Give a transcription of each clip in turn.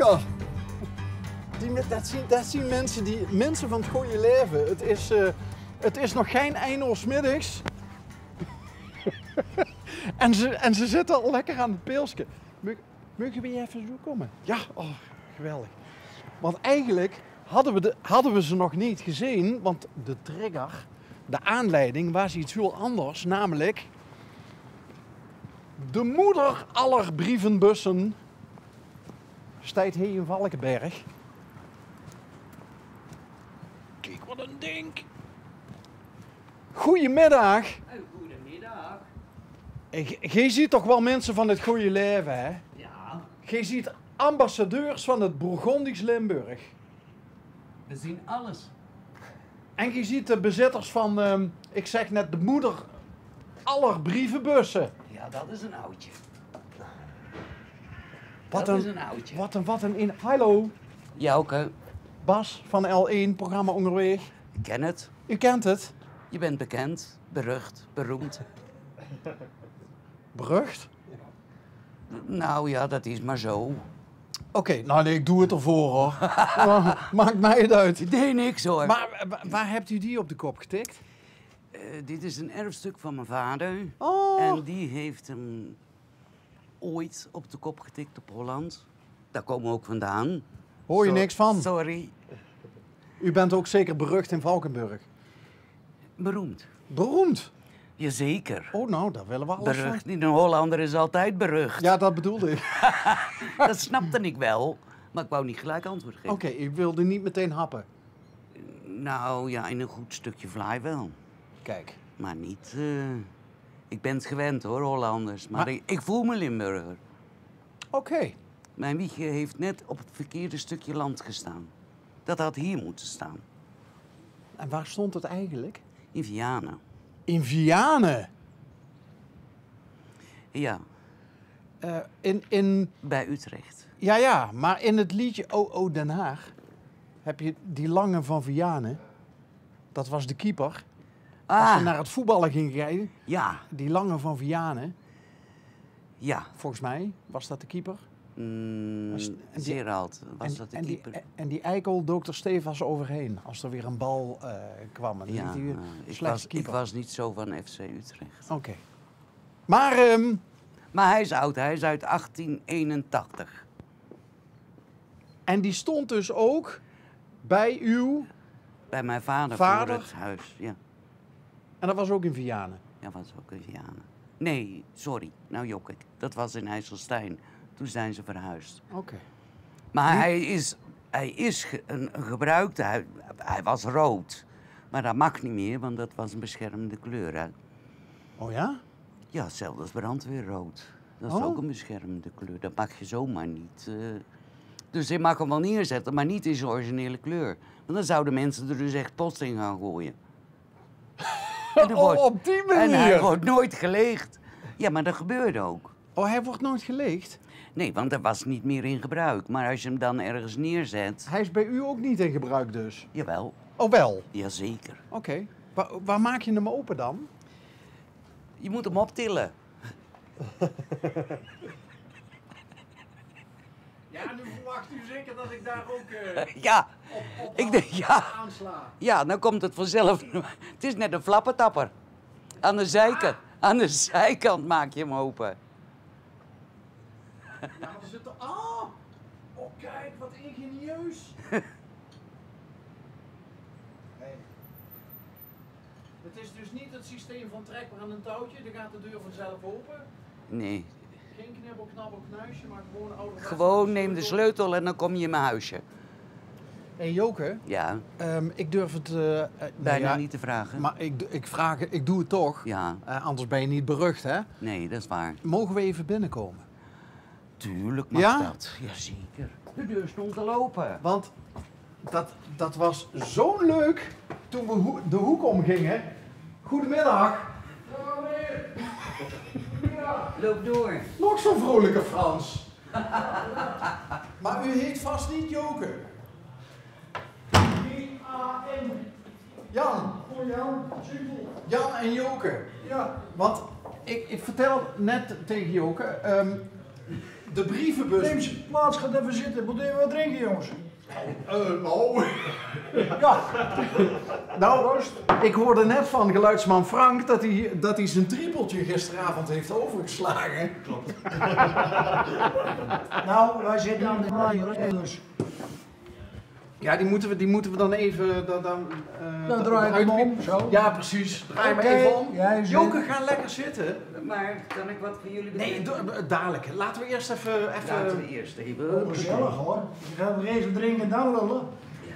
lekker. Dat zien mensen van het goede leven. Het is nog geen 1 uur 's middags. en ze zitten al lekker aan het pilsje. Mogen we even zo komen? Ja, oh, geweldig. Want eigenlijk hadden we ze nog niet gezien, want de trigger, de aanleiding was iets heel anders, namelijk de moeder aller brievenbussen staat hier in Valkenberg. Kijk, wat een ding. Goedemiddag. Goedemiddag. Jij ziet toch wel mensen van het goede leven, hè? Ja, Jij ziet ambassadeurs van het Bourgondisch Limburg. we zien alles. En je ziet de bezitters van, ik zeg net, de moeder aller brievenbussen. Ja, dat is een oudje. Wat dat een, is een oudje. wat een in. Hallo, Jouke, Bas van L1, programma Onderweg. ik ken het. U kent het. Je bent bekend, berucht, beroemd. Berucht? Nou ja, dat is maar zo. Oké, nou nee, ik doe het ervoor hoor. Maakt mij het uit. Nee, niks hoor. Maar waar hebt u die op de kop getikt? Dit is een erfstuk van mijn vader. Oh. En die heeft hem ooit op de kop getikt op Holland. Daar komen we ook vandaan. Hoor je niks van? Sorry. U bent ook zeker berucht in Valkenburg. Beroemd. Beroemd? Jazeker. Oh nou, daar willen we alles van. Berucht. Niet een Hollander is altijd berucht. Ja, dat bedoelde ik. Dat snapte ik wel. Maar ik wou niet gelijk antwoord geven. Oké, ik wilde niet meteen happen. Nou ja, in een goed stukje vlaai wel. Kijk. Maar niet... Ik ben het gewend hoor, Hollanders. Maar Maar- ik voel me Limburger. Oké. Mijn wiegje heeft net op het verkeerde stukje land gestaan. Dat had hier moeten staan. En waar stond het eigenlijk? In Vianen. In Vianen. Ja, bij Utrecht. Ja, maar in het liedje O Den Haag heb je die Lange van Vianen. Dat was de keeper. Als ze naar het voetballen ging rijden, Ja, die Lange van Vianen, ja. volgens mij was dat de keeper. En die- Gerald, was dat de keeper? En die eikel dook er stevig overheen als er weer een bal kwam. En dan Ja, liet hij ik slechts ik keeper. was niet zo van FC Utrecht. Oké. Maar, Maar hij is oud, hij is uit 1881. en die stond dus ook bij uw... Bij mijn vader, Vader? voor het huis. Ja, En dat was ook in Vianen. ja was ook in Vianen. Nee, sorry, nou jok ik. Dat was in IJsselstein. Toen zijn ze verhuisd. Oké. Maar hij is een gebruikte, hij was rood. Maar dat mag niet meer, want dat was een beschermende kleur. Hè? Oh ja? Ja, hetzelfde als brandweerrood. Dat is Oh. ook een beschermende kleur. Dat mag je zomaar niet. Dus je mag hem wel neerzetten, maar niet in zijn originele kleur. Want dan zouden mensen er dus echt post in gaan gooien. En Op die manier? En hij wordt nooit geleegd. Ja, maar dat gebeurde ook. Oh, hij wordt nooit geleegd? Nee, want dat was niet meer in gebruik. Maar als je hem dan ergens neerzet... Hij is bij u ook niet in gebruik dus? Jawel, Oh, wel? jazeker. Oké. Waar maak je hem open dan? Je moet hem optillen. Ja, nu verwacht u zeker dat ik daar ook Ja, ik denk, ja. aansla. Ja, dan komt het vanzelf. Het is net een flappentapper. Aan de zijkant. Aan de zijkant maak je hem open. Ja, maar er zit er... Ah! Oh, kijk, wat ingenieus. Hey. Het is dus niet het systeem van trekbaar aan een touwtje, dan gaat de deur vanzelf open. Nee, Geen knibbel, knabbel, knuisje, maar gewoon ouderwets. gewoon neem de sleutel en dan kom je in mijn huisje. Hey Joke, Ja, ik durf het... bijna niet te vragen. Maar ik doe het toch. Ja, Anders ben je niet berucht, hè? nee, dat is waar. Mogen we even binnenkomen? Tuurlijk mag Ja? dat. Jazeker. De deur stond te lopen. Want dat was zo leuk toen we de hoek omgingen. Goedemiddag. Loop door. Nog zo'n vrolijke Frans. Maar u heet vast niet Joke. J-A-N. Jan. Voor Jan, simpel. Jan en Joke. Ja, Want ik vertel net tegen Joke, de brievenbus. Neem ze plaats, gaat even zitten. Moet even wat drinken, jongens. Nou. Ja. Nou, ik hoorde net van geluidsman Frank dat hij zijn trippeltje gisteravond heeft overgeslagen. Klopt. Nou, wij zitten aan de maaien, dus. Ja, die moeten we dan even... Dan draai ik hem om, zo. Ja, precies. Draai maar Oké, even om. jij zit. Joke, ga lekker zitten. Maar kan ik wat voor jullie Nee, betekenen? dadelijk. Laten we eerst even... Laten we eerst even... Oh, gezellig hoor. Je gaat nog even drinken en dan lullen.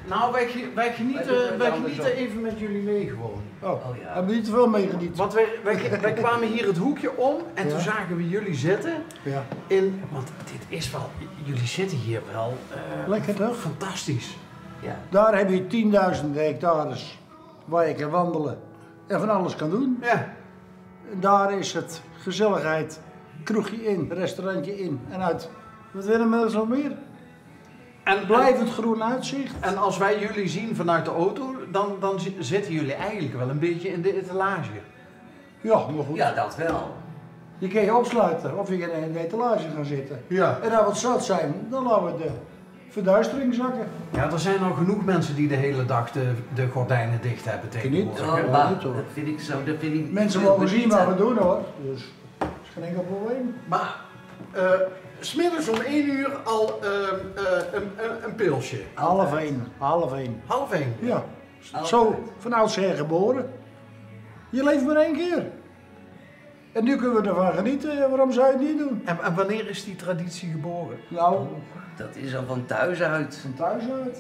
Nou, wij Wij genieten doen andersom. even met jullie mee gewoon. Oh, Oh ja. hebben we niet te veel meegenieten? Want wij kwamen hier het hoekje om en toen Ja. zagen we jullie zitten. Ja. Want dit is wel... Jullie zitten hier wel... Lekker toch? Fantastisch. Ja. Daar heb je 10.000 hectares waar je kan wandelen en van alles kan doen. Ja. En daar is het gezelligheid, kroegje in, restaurantje in en uit. Wat willen we zo meer? En Blijvend groen uitzicht. En als wij jullie zien vanuit de auto, dan zitten jullie eigenlijk wel een beetje in de etalage. Ja, maar goed. Ja, dat wel. Je kan je opsluiten of je kan in de etalage gaan zitten. Ja. En als we zat zijn, dan laten we de verduistering zakken. Ja, er zijn al genoeg mensen die de hele dag de gordijnen dicht hebben tegenwoordig. Niet. Oh, Ja, maar niet hoor. dat vind ik zo, dat vind ik... Mensen wil mogen zien genieten. wat we doen hoor. Dus dat is geen enkel probleem. Maar, 'smiddags om 1 uur al een pilsje. Half één. Half 1. Ja, Altijd. zo van oudsher geboren. Je leeft maar 1 keer. En nu kunnen we ervan genieten, waarom zou je het niet doen? En wanneer is die traditie geboren? Nou, Dat is al van thuis uit. van thuis uit.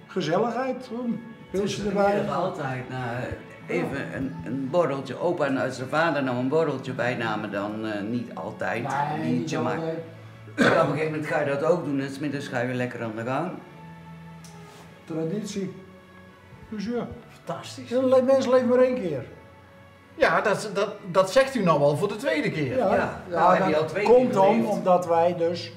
Gezelligheid, gewoon. Pilsje We erbij. kregen altijd even een borreltje. Opa en zijn vader nam een borreltje bij, namen dan niet altijd een Nee, biertje, niet maar altijd. op een gegeven moment ga je dat ook doen en 's middags ga je lekker aan de gang. Traditie. Dus ja, Fantastisch. mensen leven maar 1 keer. Ja, dat zegt u nou al voor de tweede keer. Ja, nou heb je dat al 2 keer komt om beleefd. omdat wij dus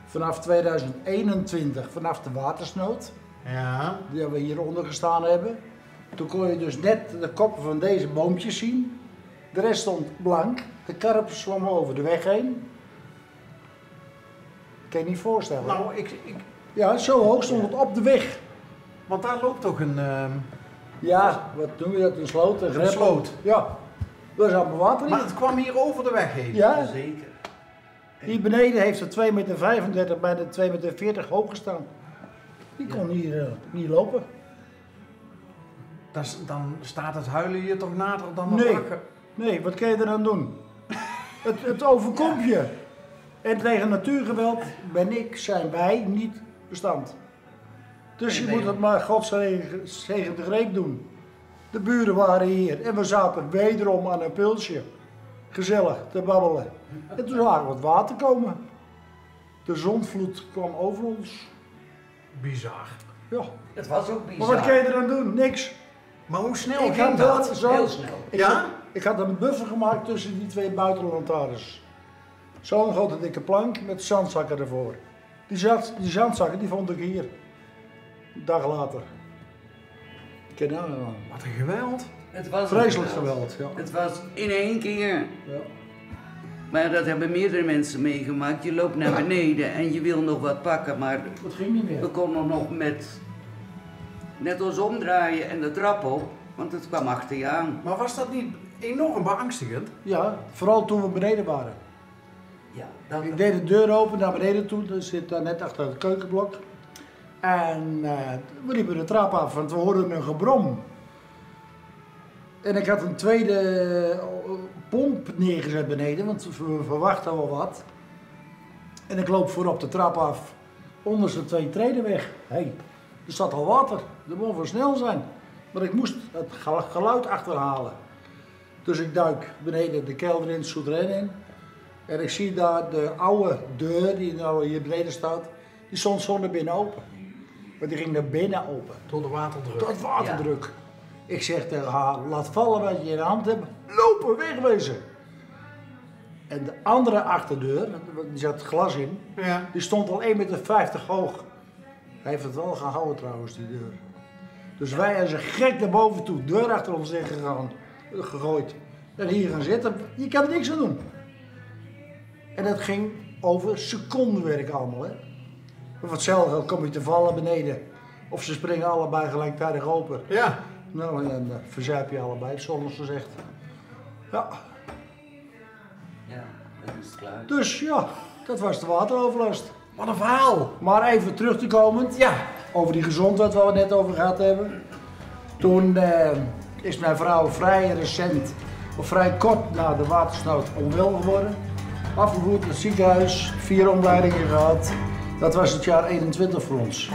vanaf 2021, vanaf de watersnood, Ja. die we hieronder gestaan hebben, toen kon je dus net de koppen van deze boompjes zien. De rest stond blank. De karpen zwommen over de weg heen. Kan je niet voorstellen. Nou, Ja, zo hoog stond het op de weg. want daar loopt toch een... Ja, wat noem je dat? Een sloot? Een greppel? sloot. Ja, dat is allemaal water Maar in. het kwam hier over de weg heen. Ja, Zeker. hier beneden heeft het 2,35 meter bij de 2,40 meter hoog gestaan. Die kon hier niet lopen. Dan staat het huilen hier toch nader dan het Nee. lachen. Nee, wat kan je er aan doen? Het overkomt je. En tegen natuurgeweld zijn wij niet bestand. Dus je Nee. moet het maar godzegende greep doen. De buren waren hier en we zaten wederom aan een pilsje. Gezellig te babbelen. En toen zagen we het water komen. De zondvloed kwam over ons. Bizar. Ja. Het was ook Maar bizar. wat kan je eraan doen? Niks. Maar hoe snel Ik ging had wel dat? zo. Heel snel. Ja? Ik had een buffer gemaakt tussen die 2 buitenlantaarns. Zo'n grote dikke plank met zandzakken ervoor. Die zandzakken die vond ik hier. Een dag later. Ken je nou? Wat een geweld. Het was Vreselijk een geweld. Ja. Het was in 1 keer. Ja. Maar dat hebben meerdere mensen meegemaakt. Je loopt naar beneden en je wil nog wat pakken, maar Dat ging niet we meer. konden nog net ons omdraaien en de trap op, want het kwam achter je aan. Maar was dat niet enorm beangstigend? Ja, vooral toen we beneden waren. Ja, dat Ik deed de deur open naar beneden toe, dus zit daar net achter het keukenblok. En we liepen de trap af, want we hoorden een gebrom. En ik had een tweede pomp neergezet beneden, want we verwachten wel wat. En ik loop voorop de trap af, onderste 2 treden weg. Hé, er zat al water, dat moet wel snel zijn. Maar ik moest het geluid achterhalen. Dus ik duik beneden de kelder in, het souterrain in. En ik zie daar de oude deur die nou hier beneden staat, die stond zo naar binnen open. Maar die ging naar binnen open. Door de waterdruk. Door het waterdruk. Ik zeg tegen haar, laat vallen wat je in de hand hebt, lopen, wegwezen. En de andere achterdeur, die zat glas in, Ja. die stond al 1,50 meter hoog. Hij heeft het wel gehouden trouwens, die deur. Dus wij als een gek naar boven toe, deur achter ons ingegaan, gegooid. En hier gaan zitten, je kan er niks aan doen. En het ging over secondenwerk allemaal. Hè? Of hetzelfde, kom je te vallen beneden. Of ze springen allebei gelijktijdig open. Ja. Nou, en dan verzuip je allebei, zoals ze zegt. Ja. Ja, dat is klaar. Dus ja, dat was de wateroverlast. Wat een verhaal. Maar even terug te komen Ja. over die gezondheid waar we het net over gehad hebben. Toen is mijn vrouw vrij recent, of vrij kort na de watersnood onwel geworden. Afgevoerd naar het ziekenhuis, 4 omleidingen gehad. Dat was het jaar 21 voor ons.